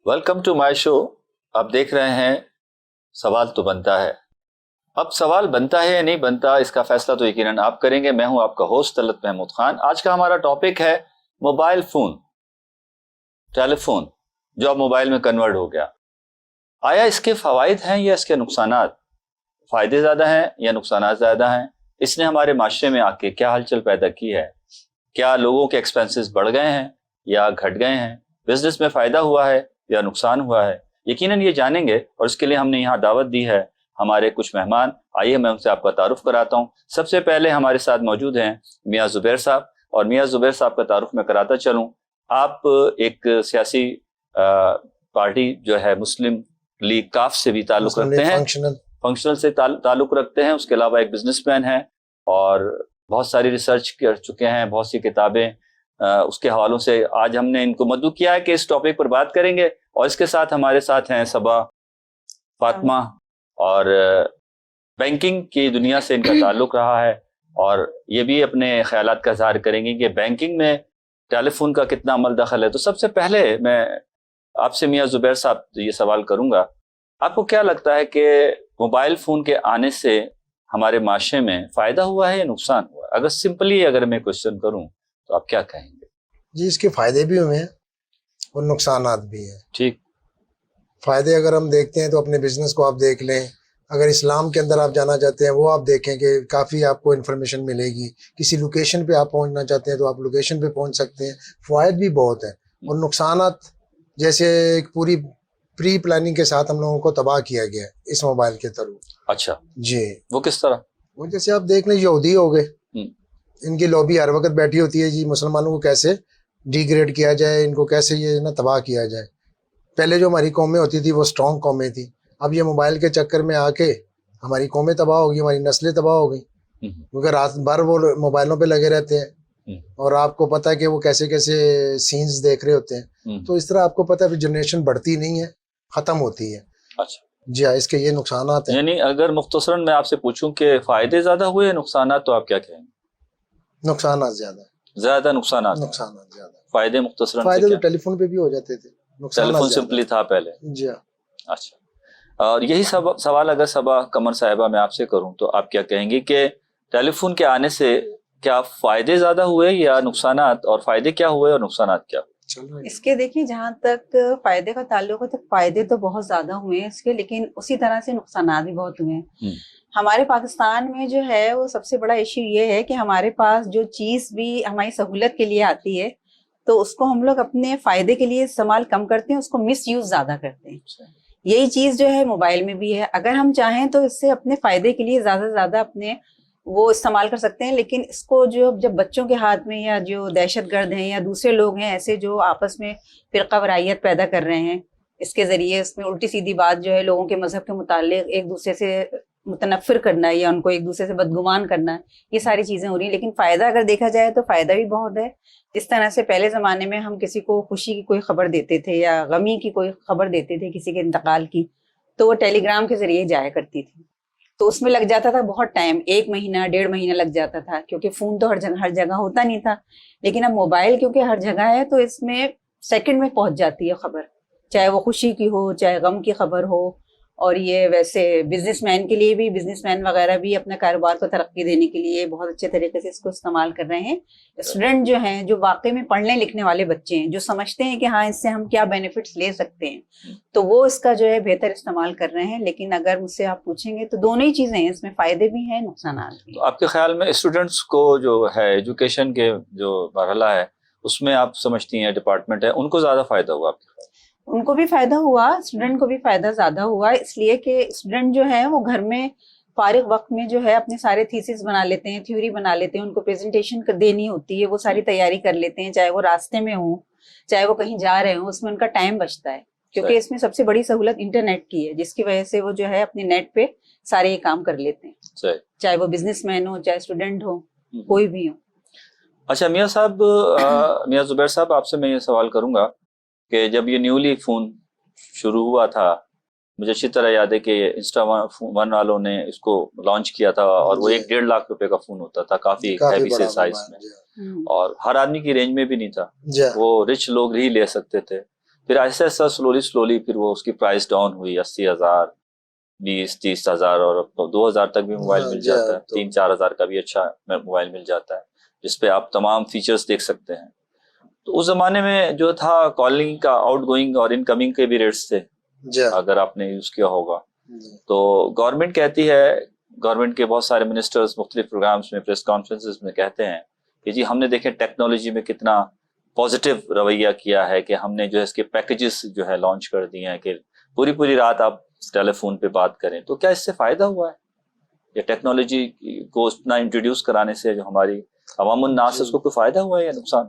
Welcome to my show. आप देख रहे हैं सवाल तो बनता है। अब सवाल बनता है या नहीं बनता, इसका फैसला तो यकीनन आप करेंगे। मैं हूं आपका होस्ट तलत महमूद खान। आज का हमारा टॉपिक है मोबाइल फोन, टेलीफोन जो अब मोबाइल में कन्वर्ट हो गया। आया इसके फवाइद हैं या इसके नुकसानात? फायदे ज्यादा हैं या नुकसानात ज्यादा हैं? इसने हमारे माशरे में आके क्या हलचल पैदा की है? क्या लोगों के एक्सपेंसेस बढ़ गए हैं या घट गए हैं? बिजनेस में फायदा हुआ है या नुकसान हुआ है? यकीनन ये जानेंगे और इसके लिए हमने यहाँ दावत दी है हमारे कुछ मेहमान। आइए मैं उनसे आपका तारुफ कराता हूँ। सबसे पहले हमारे साथ मौजूद हैं मियाँ ज़ुबैर साहब, और मियाँ ज़ुबैर साहब का तारुफ मैं कराता चलूँ। आप एक सियासी पार्टी जो है मुस्लिम लीग काफ से भी ताल्लुक़ रखते हैं, फंक्शनल से ताल्लुक़ रखते हैं। उसके अलावा एक बिजनेसमैन हैं और बहुत सारी रिसर्च कर चुके हैं, बहुत सी किताबें उसके हवालों से आज हमने इनको मदऊ किया है कि इस टॉपिक पर बात करेंगे। और इसके साथ हमारे साथ हैं सबा, फातिमा, और बैंकिंग की दुनिया से इनका ताल्लुक रहा है और ये भी अपने ख्यालात का इज़हार करेंगे कि बैंकिंग में टेलीफोन का कितना अमल दखल है। तो सबसे पहले मैं आपसे मियाँ ज़ुबैर साहब ये सवाल करूंगा, आपको क्या लगता है कि मोबाइल फ़ोन के आने से हमारे माशरे में फ़ायदा हुआ है या नुकसान हुआ है? अगर सिंपली अगर मैं क्वेश्चन करूं तो आप क्या कहेंगे? जी, इसके फ़ायदे भी हुए हैं और नुकसानात भी हैं। ठीक। फ़ायदे अगर हम देखते हैं तो अपने बिजनेस को आप देख लें। अगर इस्लाम के अंदर आप जाना चाहते हैं वो आप देखें कि काफ़ी आपको इन्फॉर्मेशन मिलेगी। किसी लोकेशन पे आप पहुंचना चाहते हैं तो आप लोकेशन पे पहुंच सकते हैं। फ़वाइद भी बहुत हैं और नुकसानात जैसे एक पूरी प्री प्लानिंग के साथ हम लोगों को तबाह किया गया है इस मोबाइल के थ्रू। अच्छा जी, वो किस तरह? वो जैसे आप देख लें, यहूदी हो गए, इनकी लॉबी हर वक्त बैठी होती है जी मुसलमानों को कैसे डिग्रेड किया जाए, इनको कैसे ये ना तबाह किया जाए। पहले जो हमारी कौमें होती थी वो स्ट्रॉन्ग कौमें थी, अब ये मोबाइल के चक्कर में आके हमारी कौमें तबाह हो गई, हमारी नस्लें तबाह हो गई, क्योंकि रात भर वो मोबाइलों पे लगे रहते हैं और आपको पता है कि वो कैसे कैसे सीन्स देख रहे होते हैं। तो इस तरह आपको पता है जनरेशन बढ़ती नहीं है, ख़त्म होती है। अच्छा जी हाँ, इसके ये नुकसानात हैं। यानी अगर मुख्तसरन मैं आपसे पूछूं कि फ़ायदे ज़्यादा हुए या नुकसानात, तो आप क्या कहेंगे? नुकसानात ज़्यादा, नुकसानात ज़्यादा। फ़ायदे मुख्तसरन फ़ायदे तो टेलीफोन पे भी हो जाते थे, टेलीफोन सिंपली था पहले। जी हाँ। अच्छा, और यही सब सवाल अगर सबा कमर साहिबा मैं आपसे करूं तो आप क्या कहेंगे कि टेलीफोन के आने से क्या फ़ायदे ज़्यादा हुए या नुकसानात, और फ़ायदे क्या हुए और नुकसानात क्या? इसके देखिए, जहाँ तक फायदे का ताल्लुक है तो फायदे तो बहुत ज्यादा हुए हैं इसके, लेकिन उसी तरह से नुकसानात भी बहुत हुए हैं। हमारे पाकिस्तान में जो है वो सबसे बड़ा इश्यू ये है कि हमारे पास जो चीज भी हमारी सहूलत के लिए आती है तो उसको हम लोग अपने फायदे के लिए इस्तेमाल कम करते हैं, उसको मिस यूज ज्यादा करते हैं। यही चीज जो है मोबाइल में भी है। अगर हम चाहें तो इससे अपने फायदे के लिए ज्यादा से ज्यादा अपने वो इस्तेमाल कर सकते हैं, लेकिन इसको जो जब बच्चों के हाथ में या जो दहशतगर्द हैं या दूसरे लोग हैं ऐसे जो आपस में फिरका वरायत पैदा कर रहे हैं, इसके जरिए इसमें उल्टी सीधी बात जो है लोगों के मजहब के मुतालिक एक दूसरे से मुतनफिर करना है या उनको एक दूसरे से बदगुमान करना है, ये सारी चीजें हो रही हैं। लेकिन फायदा अगर देखा जाए तो फायदा भी बहुत है। जिस तरह से पहले जमाने में हम किसी को खुशी की कोई खबर देते थे या गमी की कोई खबर देते थे किसी के इंतकाल की, तो वो टेलीग्राम के जरिए जाया करती थी, तो उसमें लग जाता था बहुत टाइम, 1 महीना 1.5 महीना लग जाता था, क्योंकि फोन तो हर जगह होता नहीं था। लेकिन अब मोबाइल क्योंकि हर जगह है तो इसमें सेकंड में पहुंच जाती है खबर, चाहे वो खुशी की हो चाहे गम की खबर हो। और ये वैसे बिजनेसमैन के लिए भी, बिजनेसमैन वगैरह भी अपने कारोबार को तरक्की देने के लिए बहुत अच्छे तरीके से इसको इस्तेमाल कर रहे हैं। स्टूडेंट जो हैं, जो वाकई में पढ़ने लिखने वाले बच्चे हैं, जो समझते हैं कि हाँ इससे हम क्या बेनिफिट्स ले सकते हैं, तो वो इसका जो है बेहतर इस्तेमाल कर रहे हैं। लेकिन अगर मुझसे आप पूछेंगे तो दोनों ही चीजें हैं, इसमें फायदे भी हैं नुकसान भी। तो आपके ख्याल में स्टूडेंट्स को जो है एजुकेशन के जो मरहला है उसमें आप समझती हैं डिपार्टमेंट है, उनको ज्यादा फायदा हुआ आपके ख्याल? उनको भी फायदा हुआ, स्टूडेंट को भी फायदा ज्यादा हुआ, इसलिए कि स्टूडेंट जो है वो घर में फारिग वक्त में जो है अपने सारे थीसिस बना लेते हैं, थ्योरी बना लेते हैं, उनको प्रेजेंटेशन देनी होती है, वो सारी तैयारी कर लेते हैं, चाहे वो रास्ते में हो चाहे वो कहीं जा रहे हो, उसमें उनका टाइम बचता है। क्योंकि इसमें सबसे बड़ी सहूलत इंटरनेट की है, जिसकी वजह से वो जो है अपने नेट पे सारे ये काम कर लेते हैं, चाहे वो बिजनेसमैन हो चाहे स्टूडेंट हो, कोई भी हो। अच्छा मियाँ साहब, मियाँ ज़ुबैर साहब, आपसे मैं ये सवाल करूंगा कि जब ये न्यूली फोन शुरू हुआ था, मुझे अच्छी तरह याद है कि इंस्टा वन वालों ने इसको लॉन्च किया था और वो 1-1.5 लाख रुपए का फोन होता था, काफी हैवी से साइज में, और हर आदमी की रेंज में भी नहीं था, वो रिच लोग ही ले सकते थे। پھر آہستہ آہستہ سلولی پھر وہ اس کی پرائز ڈاؤن ہوئی 80,000 20-30,000 اور اب تو 2,000 تک بھی موبائل مل جاتا ہے, 3-4 ہزار کا بھی اچھا موبائل مل جاتا ہے جس پہ آپ تمام فیچرز دیکھ سکتے ہیں. تو اس زمانے میں جو تھا کالنگ کا آؤٹ گوئنگ اور ان کمنگ کے بھی ریٹس تھے اگر آپ نے یوز کیا ہوگا. تو گورنمنٹ کہتی ہے, گورنمنٹ کے بہت سارے منسٹرز مختلف پروگرامز میں پریس کانفرنسز میں کہتے ہیں کہ جی ہم نے دیکھیں ٹیکنالوجی میں کتنا پازیٹیو رویہ کیا ہے کہ ہم نے جو ہے اس کے پیکیجز جو ہے لانچ کر دیے ہیں کہ پوری رات آپ ٹیلی فون پہ بات کریں. تو کیا اس سے فائدہ ہوا ہے یا ٹیکنالوجی کو اتنا انٹروڈیوس کرانے سے جو ہماری عوام الناس اس کو کوئی فائدہ ہوا ہے یا نقصان؟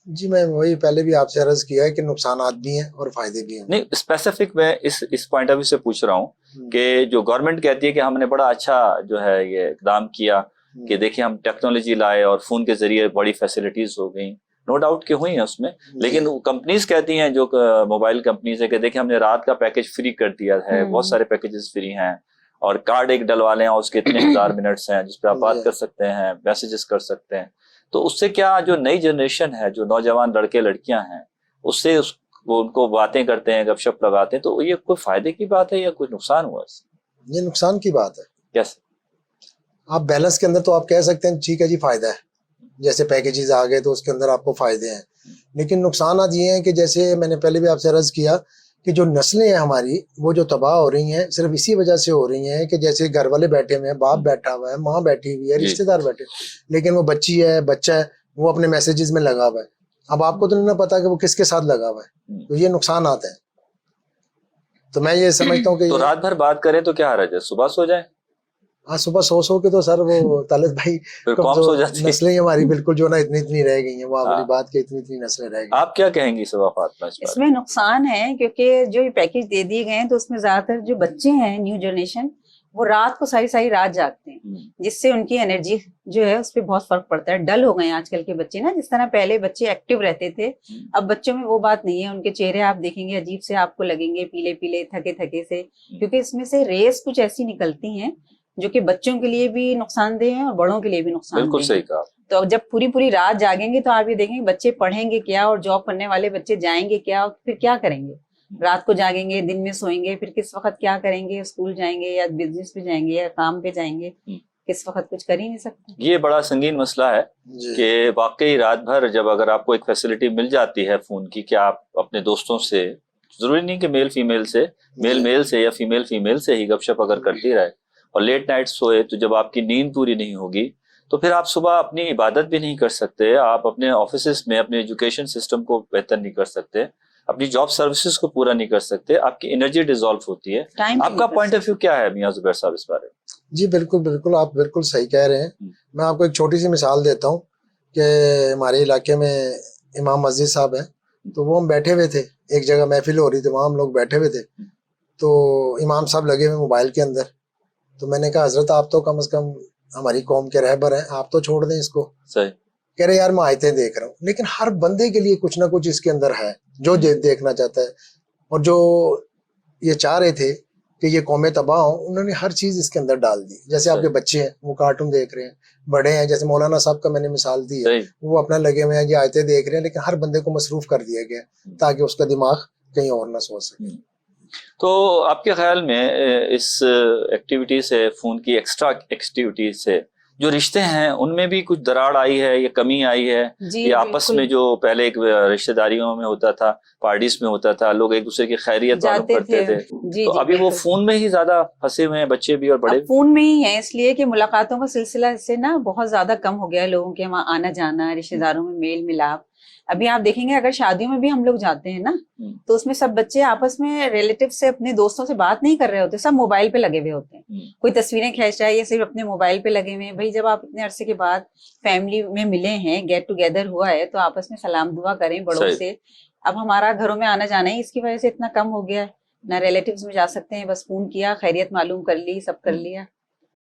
جی میں وہی پہلے بھی آپ سے عرض کیا ہے کہ نقصانات بھی ہیں اور فائدے بھی ہیں. نہیں اسپیسیفک میں اس پوائنٹ آف ویو سے پوچھ رہا ہوں کہ جو گورنمنٹ کہتی ہے کہ ہم نے بڑا اچھا جو ہے یہ اقدام کیا کہ دیکھیں ہم ٹیکنالوجی لائے اور فون کے ذریعے بڑی فیسلٹیز ہو گئیں, نو ڈاؤٹ کہ ہوئی ہیں اس میں, لیکن کمپنیز کہتی ہیں جو موبائل کمپنیز ہے کہ دیکھیں ہم نے رات کا پیکج فری کر دیا ہے, بہت سارے پیکیجز فری ہیں اور کارڈ ایک ڈلوا لیں اور اس کے اتنے 1000 منٹس ہیں جس پہ آپ بات کر سکتے ہیں, میسیجز کر سکتے ہیں. تو اس سے کیا جو نئی جنریشن ہے, جو نوجوان لڑکے لڑکیاں ہیں, اس سے وہ ان کو باتیں کرتے ہیں, گپ شپ لگاتے ہیں, تو یہ کوئی فائدے کی بات ہے یا کوئی نقصان ہوا اس سے؟ یہ نقصان کی بات ہے. کیسے؟ آپ بیلنس کے اندر تو آپ کہہ سکتے ہیں ٹھیک ہے جی فائدہ ہے, جیسے پیکیجز آ گئے تو اس کے اندر آپ کو فائدے ہیں, لیکن نقصانات یہ ہیں کہ جیسے میں نے پہلے بھی آپ سے عرض کیا کہ جو نسلیں ہیں ہماری وہ جو تباہ ہو رہی ہیں صرف اسی وجہ سے ہو رہی ہیں کہ جیسے گھر والے بیٹھے ہوئے ہیں, باپ بیٹھا ہوا ہے, ماں بیٹھی ہوئی ہے, رشتہ دار بیٹھے, لیکن وہ بچی ہے بچہ ہے وہ اپنے میسیجز میں لگا ہوا ہے. اب آپ کو تو نہیں پتا کہ وہ کس کے ساتھ لگا ہوا ہے, تو یہ نقصانات ہیں. تو میں یہ سمجھتا ہوں کہ تو رات بھر بات کریں تو کیا حرج ہے, صبح سو جائیں. ہاں صبح سو کے تو سر وہ طالب بھائی نسلیں ہماری بالکل جو نا اتنی رہ گئی ہیں, وہ اگلی بات کہ اتنی نسلیں رہ گئی. آپ کیا کہیں گی صبح فاطمہ اس میں نقصان ہے کیونکہ جو یہ پیکیج دے دیے گئے ہیں تو اس میں زیادہ تر جو بچے ہیں نیو جنریشن وہ رات کو ساری رات جاگتے ہیں, جس سے ان کی انرجی جو ہے اس پہ بہت فرق پڑتا ہے. ڈل ہو گئے ہیں آج کل کے بچے نا, جس طرح پہلے بچے ایکٹیو رہتے تھے اب بچوں میں وہ بات نہیں ہے. ان کے چہرے آپ دیکھیں گے عجیب سے آپ کو لگیں گے, پیلے تھکے سے, کیونکہ اس میں سے ریز کچھ ایسی نکلتی ہیں جو کہ بچوں کے لیے بھی نقصان دہ ہیں اور بڑوں کے لیے بھی نقصان دہ. بالکل صحیح کہا. تو جب پوری رات جاگیں گے تو آپ یہ دیکھیں گے بچے پڑھیں گے کیا, اور جاب کرنے والے بچے جائیں گے کیا, اور پھر کیا کریں گے. رات کو جاگیں گے, دن میں سوئیں گے, پھر کس وقت کیا کریں گے, اسکول جائیں گے یا بزنس پہ جائیں گے یا کام پہ جائیں گے, کس وقت کچھ کر ہی نہیں سکتے. یہ بڑا سنگین مسئلہ ہے کہ واقعی رات بھر جب اگر آپ کو ایک فیسلٹی مل جاتی ہے فون کی کہ آپ اپنے دوستوں سے, ضروری نہیں کہ میل فیمیل سے, میل سے یا فیمیل سے ہی گپ شپ اگر کرتی رہے اور لیٹ نائٹ سوئے, تو جب آپ کی نیند پوری نہیں ہوگی تو پھر آپ صبح اپنی عبادت بھی نہیں کر سکتے, آپ اپنے آفیسز میں اپنے ایجوکیشن سسٹم کو بہتر نہیں کر سکتے, اپنی جاب سروسز کو پورا نہیں کر سکتے, آپ کی انرجی ڈیزالو ہوتی ہے. آپ کا پوائنٹ آف ویو کیا ہے میاں زبیر صاحب اس بارے میں؟ جی بالکل آپ بالکل صحیح کہہ رہے ہیں. میں آپ کو ایک چھوٹی سی مثال دیتا ہوں کہ ہمارے علاقے میں امام مسجد صاحب ہیں, تو وہ ہم بیٹھے ہوئے تھے, ایک جگہ محفل ہو رہی تھی, وہاں ہم لوگ بیٹھے ہوئے تھے, تو امام صاحب لگے ہوئے موبائل کے اندر. تو میں نے کہا حضرت آپ تو کم از کم ہماری قوم کے رہبر ہیں, آپ تو چھوڑ دیں اس کو. صحیح. کہہ رہے یار میں آیتیں دیکھ رہا ہوں, لیکن ہر بندے کے لیے کچھ نہ کچھ اس کے اندر ہے جو دیکھنا چاہتا ہے, اور جو یہ چاہ رہے تھے کہ یہ قومیں تباہ ہوں, انہوں نے ہر چیز اس کے اندر ڈال دی. جیسے آپ کے بچے ہیں وہ کارٹون دیکھ رہے ہیں, بڑے ہیں جیسے مولانا صاحب کا میں نے مثال دی ہے, وہ اپنا لگے ہوئے ہیں یہ آیتیں دیکھ رہے ہیں, لیکن ہر بندے کو مصروف کر دیا گیا تاکہ اس کا دماغ کہیں اور نہ سوچ سکے. تو آپ کے خیال میں اس ایکٹیویٹی سے, فون کی ایکسٹرا ایکٹیویٹی سے جو رشتے ہیں ان میں بھی کچھ دراڑ آئی ہے یا کمی آئی ہے؟ یا آپس میں جو پہلے ایک رشتہ داریوں میں ہوتا تھا, پارٹیز میں ہوتا تھا, لوگ ایک دوسرے کی خیریت معلوم کرتے تھے, تو ابھی وہ فون میں ہی زیادہ پھنسے ہوئے ہیں بچے بھی اور بڑے بھی. فون میں ہی ہیں, اس لیے کہ ملاقاتوں کا سلسلہ اس سے نا بہت زیادہ کم ہو گیا ہے, لوگوں کے وہاں آنا جانا, رشتہ داروں میں میل ملاپ. ابھی آپ دیکھیں گے اگر شادیوں میں بھی ہم لوگ جاتے ہیں نا تو اس میں سب بچے آپس میں ریلیٹیو سے اپنے دوستوں سے بات نہیں کر رہے ہوتے, سب موبائل پہ لگے ہوئے ہوتے ہیں. کوئی تصویریں کھینچ رہا ہے, یہ صرف اپنے موبائل پہ لگے ہوئے ہیں. بھائی جب آپ اتنے عرصے کے بعد فیملی میں ملے ہیں, گیٹ ٹوگیدر ہوا ہے, تو آپس میں سلام دعا کریں بڑوں سے. اب ہمارا گھروں میں آنا جانا ہی اس کی وجہ سے اتنا کم ہو گیا ہے, نہ ریلیٹیوز میں جا سکتے ہیں, بس فون کیا, خیریت معلوم کر لی, سب کر لیا.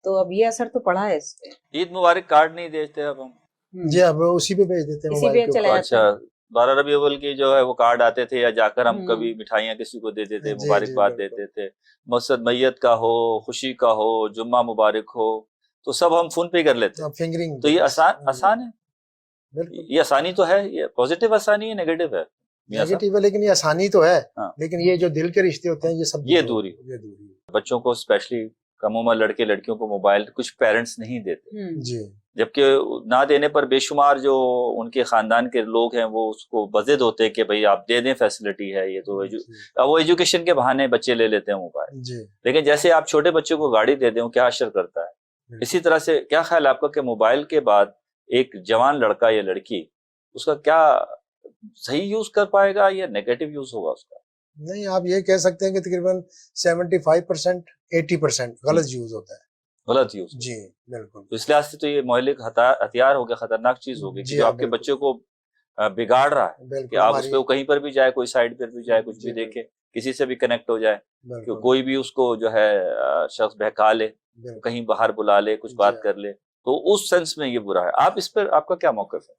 تو اب یہ اثر تو پڑا ہے اس پہ. عید مبارک کارڈ نہیں دیتے اب ہم؟ جی اب اسی پہ بھیج دیتے ہیں, اسی پہ چلا جاتا ہے. 12 ربیع الاول کی جو ہے وہ کارڈ آتے تھے, یا جا کر ہم کبھی مٹھائیاں کسی کو دیتے تھے, مبارکباد دیتے تھے, مسجد میت کا ہو, خوشی کا ہو, جمعہ مبارک ہو, تو سب ہم فون پہ کر لیتے ہیں. تو یہ آسان ہے, یہ آسانی تو ہے, یہ پازیٹیو آسانی ہے, نیگیٹو ہے. मियां साहब? नेगेटिव है, लेकिन ये आसानी तो है, हाँ। लेकिन ये जो दिल के रिश्ते होते हैं ये सब ये दूरी। ये दूरी बच्चों को स्पेशली कम उम्र लड़के लड़कियों को मोबाइल कुछ पेरेंट्स नहीं देते, जी। जबकि ना देने पर बेशुमार जो उनके खानदान के लोग हैं वो उसको बज़िद होते हैं कि भाई आप दे दें, फैसिलिटी है ये तो जी, अब वो एजुकेशन के बहाने बच्चे ले लेते हैं मोबाइल। जी। लेकिन जैसे आप छोटे बच्चों को गाड़ी दे दें वो क्या असर करता है, इसी तरह से क्या ख्याल है आपका कि मोबाइल के बाद एक जवान लड़का या लड़की उसका क्या सही यूज कर पाएगा या नेगेटिव यूज होगा उसका? नहीं, आप ये कह सकते हैं कि तकरीबन 75% 80% गलत यूज होता है। गलत यूज। जी बिल्कुल। तो इस लिहाज से तो ये मोहलिक हथियार हो गया, खतरनाक चीज होगी जी जो हाँ, आपके बिल्कुल। बच्चे को बिगाड़ रहा है कि बिल्कुल आप हमारी उस पर कहीं पर भी जाए, कोई साइड पर भी जाए, कुछ जी, भी देखे, किसी से भी कनेक्ट हो जाए, कि बिल्कुल कोई भी उसको जो है शख्स बहका ले, बिल्कुल। कहीं बाहर बुला ले, कुछ जी बात हाँ। कर ले, तो उस सेंस में ये बुरा है। आप इस पर आपका क्या मौक़िफ़ है?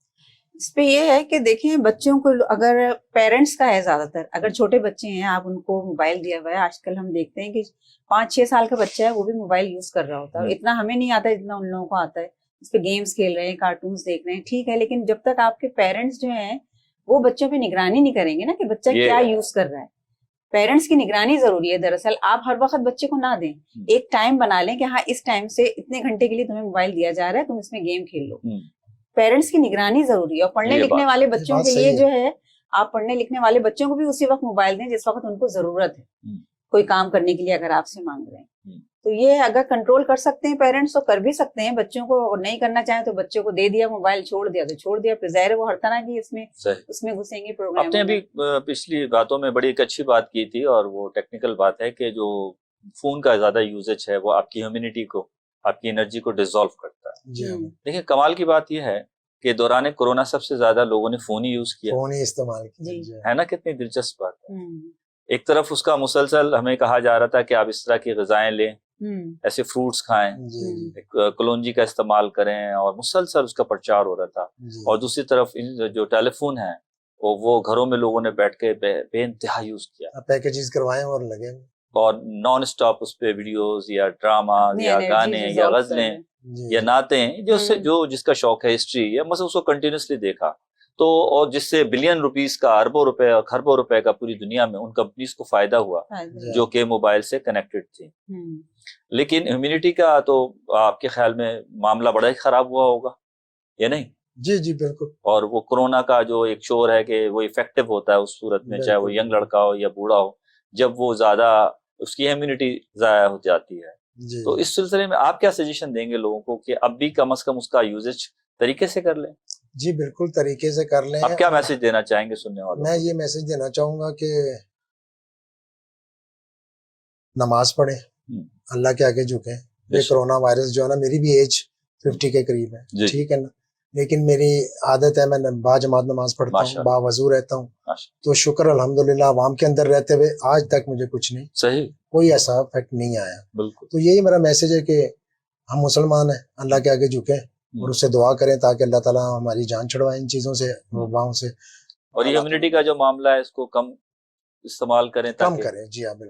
इस पे ये है कि देखें, बच्चों को अगर पेरेंट्स का है ज्यादातर, अगर छोटे बच्चे हैं आप उनको मोबाइल दिया हुआ है, आजकल हम देखते हैं कि 5-6 साल का बच्चा है वो भी मोबाइल यूज कर रहा होता है, और इतना हमें नहीं आता जितना उन लोगों को आता है। इस पे गेम्स खेल रहे हैं, कार्टून्स देख रहे हैं, ठीक है, लेकिन जब तक आपके पेरेंट्स जो हैं वो बच्चों पे निगरानी नहीं करेंगे ना कि बच्चा क्या यूज कर रहा है, पेरेंट्स की निगरानी जरूरी है। दरअसल आप हर वक्त बच्चे को ना दें, एक टाइम बना लें कि हाँ इस टाइम से इतने घंटे के लिए तुम्हें मोबाइल दिया जा रहा है, तुम इसमें गेम खेल लो। पेरेंट्स की निगरानी जरूरी है। और पढ़ने लिखने वाले बच्चों के लिए जो है, आप पढ़ने लिखने वाले बच्चों को भी उसी वक्त मोबाइल दें जिस वक्त उनको जरूरत है, कोई काम करने के लिए अगर आपसे मांग रहे हैं। तो ये अगर कंट्रोल कर सकते हैं पेरेंट्स तो कर भी सकते हैं। बच्चों को नहीं करना चाहे तो बच्चों को दे दिया मोबाइल, छोड़ दिया तो छोड़ दिया, फिर ज़ाहिर है वो हर तरह की उसमें घुसेंगे प्रोग्राम। आपने अभी पिछली बातों में बड़ी एक अच्छी बात की थी और वो टेक्निकल बात है कि जो फोन का ज्यादा यूजेज है वो आपकी ह्यूमिनिटी को, आपकी एनर्जी को डिसॉल्व करता है। देखिए कमाल की बात यह है कि दौरान कोरोना सबसे ज्यादा लोगों ने फोन ही यूज किया, फोन ही इस्तेमाल किया, है ना? कितनी दिलचस्प बात है। एक तरफ उसका मुसलसल हमें कहा जा रहा था कि आप इस तरह की ग़िज़ाएं लें, ऐसे फ्रूट्स खाएं, कलौंजी का इस्तेमाल करें, और मुसलसल उसका प्रचार हो रहा था। और दूसरी तरफ जो टेलीफोन है वो घरों में लोगों ने बैठ के बेइंतहा यूज किया, पैकेजेस करवाएं और लगे, और नॉन स्टॉप उस पे वीडियोस या ड्रामा या गाने या गजलें या नातें, जो जिसका शौक है हिस्ट्री या मतलब उसको कंटिन्यूसली देखा। तो और जिससे बिलियन रुपीस का, अरबों रुपए और खरबों रुपए का पूरी दुनिया में उन कंपनीज को फायदा हुआ जो कि मोबाइल से कनेक्टेड थी। लेकिन ह्यूमैनिटी का तो आपके ख्याल में मामला बड़ा ही खराब हुआ होगा या नहीं? जी जी बिल्कुल। और वो कोरोना का जो एक शोर है कि वो इफेक्टिव होता है उस सूरत में, चाहे वो यंग लड़का हो या बूढ़ा हो, जब वो ज्यादा उसकी इम्यूनिटी जाया हो जाती है। तो इस सिलसिले में आप क्या सजेशन देंगे लोगों को कि अब भी कम से कम उसका यूजेज तरीके से कर लें? जी बिल्कुल, तरीके से कर लें। आप क्या मैसेज देना चाहेंगे सुनने वालों? मैं ये मैसेज देना चाहूंगा कि नमाज पढ़ें, अल्लाह के आगे झुकें। ये कोरोना वायरस जो है ना, मेरी भी एज 50 के करीब है, ठीक है ना, लेकिन मेरी आदत है, मैं बाजमात नमाज पढ़ता हूँ, बावजू रहता हूँ। तो शुक्र अल्हम्दुलिल्लाह, अवाम के अंदर रहते हुए आज तक मुझे कुछ नहीं, सही, कोई ऐसा इफेक्ट नहीं आया। बिल्कुल। तो यही मेरा मैसेज है कि हम मुसलमान हैं, अल्लाह के आगे झुकें और उससे दुआ करें ताकि अल्लाह ताला हमारी जान छुड़वाए इन चीजों से, वबाओं से। और ये इम्यूनिटी का जो मामला है इसको कम इस्तेमाल करें, कम करें। जी हाँ बिल्कुल।